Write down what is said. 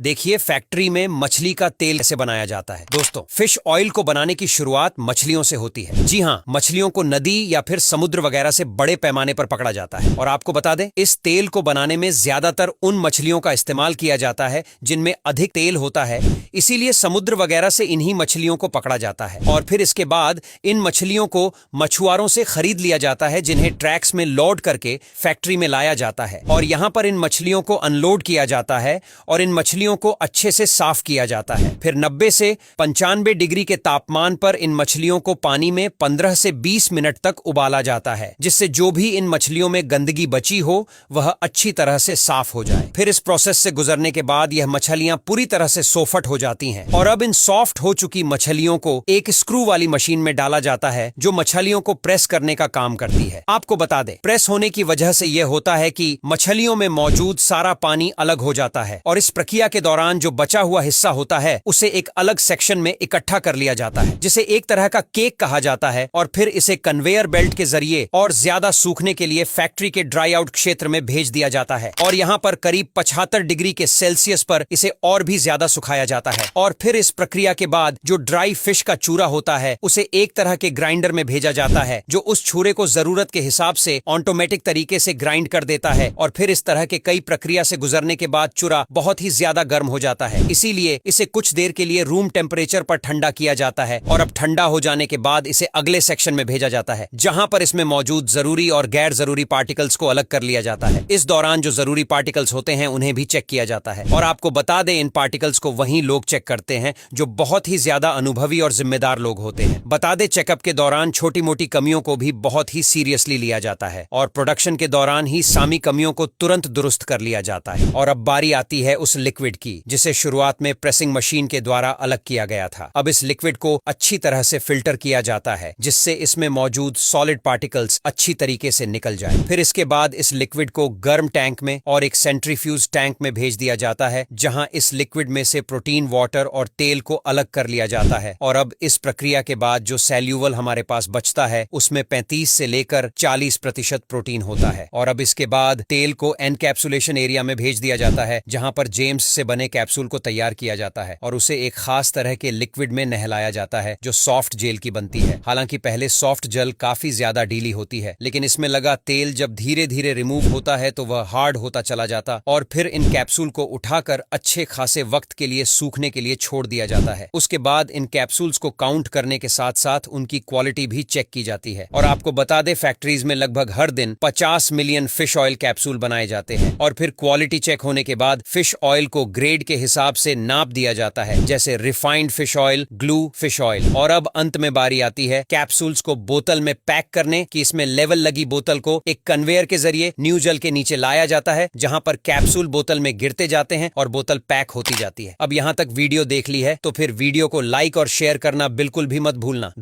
देखिए फैक्ट्री में मछली का तेल कैसे बनाया जाता है। दोस्तों, फिश ऑयल को बनाने की शुरुआत मछलियों से होती है। जी हाँ, मछलियों को नदी या फिर समुद्र वगैरह से बड़े पैमाने पर पकड़ा जाता है। और आपको बता दें, इस तेल को बनाने में ज्यादातर उन मछलियों का इस्तेमाल किया जाता है जिनमें अधिक तेल होता है, इसीलिए समुद्र वगैरह से इन्हीं मछलियों को पकड़ा जाता है। और फिर इसके बाद इन मछलियों को मछुआरों से खरीद लिया जाता है, जिन्हें ट्रैक्स में लोड करके फैक्ट्री में लाया जाता है। और यहाँ पर इन मछलियों को अनलोड किया जाता है और इन मछलियों को अच्छे से साफ किया जाता है। फिर 90 से 95 डिग्री के तापमान पर इन मछलियों को पानी में 15 से 20 मिनट तक उबाला जाता है, जिससे जो भी इन मछलियों में गंदगी बची हो वह अच्छी तरह से साफ हो जाए। फिर इस प्रोसेस से गुजरने के बाद यह मछलियां पूरी तरह से सोफट हो जाती हैं। और अब इन सॉफ्ट हो चुकी मछलियों को एक स्क्रू वाली मशीन में डाला जाता है, जो मछलियों को प्रेस करने का काम करती है। आपको बता दें, प्रेस होने की वजह से यह होता है कि मछलियों में मौजूद सारा पानी अलग हो जाता है और इस प्रक्रिया के दौरान जो बचा हुआ हिस्सा होता है उसे एक अलग सेक्शन में इकट्ठा कर लिया जाता है, जिसे एक तरह का केक कहा जाता है। और फिर इसे कन्वेयर बेल्ट के जरिए और ज्यादा सूखने के लिए फैक्ट्री के ड्राई आउट क्षेत्र में भेज दिया जाता है। और यहाँ पर करीब 75 डिग्री के सेल्सियस पर इसे और भी ज्यादा सुखाया जाता है। और फिर इस प्रक्रिया के बाद जो ड्राई फिश का चूरा होता है उसे एक तरह के ग्राइंडर में भेजा जाता है, जो उस छुरे को जरूरत के हिसाब से ऑटोमेटिक तरीके से ग्राइंड कर देता है। और फिर इस तरह के कई प्रक्रिया से गुजरने के बाद चूरा बहुत ही ज्यादा गर्म हो जाता है, इसीलिए इसे कुछ देर के लिए रूम टेम्परेचर पर ठंडा किया जाता है। और अब ठंडा हो जाने के बाद इसे अगले सेक्शन में भेजा जाता है, जहां पर इसमें मौजूद जरूरी और गैर जरूरी पार्टिकल्स को अलग कर लिया जाता है। इस दौरान जो जरूरी पार्टिकल्स होते हैं उन्हें भी चेक किया जाता है। और आपको बता दें, इन पार्टिकल्स को वही लोग चेक करते हैं जो बहुत ही ज्यादा अनुभवी और जिम्मेदार लोग होते हैं। बता दें, चेकअप के दौरान छोटी मोटी कमियों को भी बहुत ही सीरियसली लिया जाता है और प्रोडक्शन के दौरान ही सामी कमियों को तुरंत दुरुस्त कर लिया जाता है। और अब बारी आती है उस लिक्विड की, जिसे शुरुआत में प्रेसिंग मशीन के द्वारा अलग किया गया था। अब इस लिक्विड को अच्छी तरह से फिल्टर किया जाता है, जिससे इसमें मौजूद सॉलिड पार्टिकल्स अच्छी तरीके से निकल जाए। फिर इसके बाद इस लिक्विड को गर्म टैंक में और एक सेंट्रीफ्यूज टैंक में भेज दिया जाता है, जहां इस लिक्विड में से प्रोटीन, वाटर और तेल को अलग कर लिया जाता है। और अब इस प्रक्रिया के बाद जो सैल्यूवल हमारे पास बचता है उसमें 35 से लेकर 40% प्रोटीन होता है। और अब इसके बाद तेल को एनकैप्सुलेशन एरिया में भेज दिया जाता है, जहां पर जेम्स से बने कैप्सूल को तैयार किया जाता है और उसे एक खास तरह के लिक्विड में नहलाया जाता है, जो सॉफ्ट जेल की बनती है। हालांकि पहले सॉफ्ट जेल काफी ज्यादा ढीली होती है, लेकिन इसमें लगा तेल जब धीरे धीरे रिमूव होता है तो वह हार्ड होता चला जाता और फिर इन कैप्सूल को उठाकर अच्छे खासे वक्त के लिए सूखने के लिए छोड़ दिया जाता है। उसके बाद इन कैप्सूल्स को काउंट करने के साथ साथ उनकी क्वालिटी भी चेक की जाती है। और आपको बता दें, फैक्ट्रीज में लगभग हर दिन 50 मिलियन फिश ऑयल कैप्सूल बनाए जाते हैं। और फिर क्वालिटी चेक होने के बाद फिश ऑयल को ग्रेड के हिसाब से नाप दिया जाता है, जैसे refined fish oil, glue fish oil. और अब अंत में बारी आती है कैप्सूल्स को बोतल में पैक करने की। इसमें लेवल लगी बोतल को एक कन्वेयर के जरिए न्यू जेल के नीचे लाया जाता है, जहां पर कैप्सूल बोतल में गिरते जाते हैं और बोतल पैक होती जाती है। अब यहां तक वीडियो देख ली है तो फिर वीडियो को लाइक और शेयर करना बिल्कुल भी मत भूलना।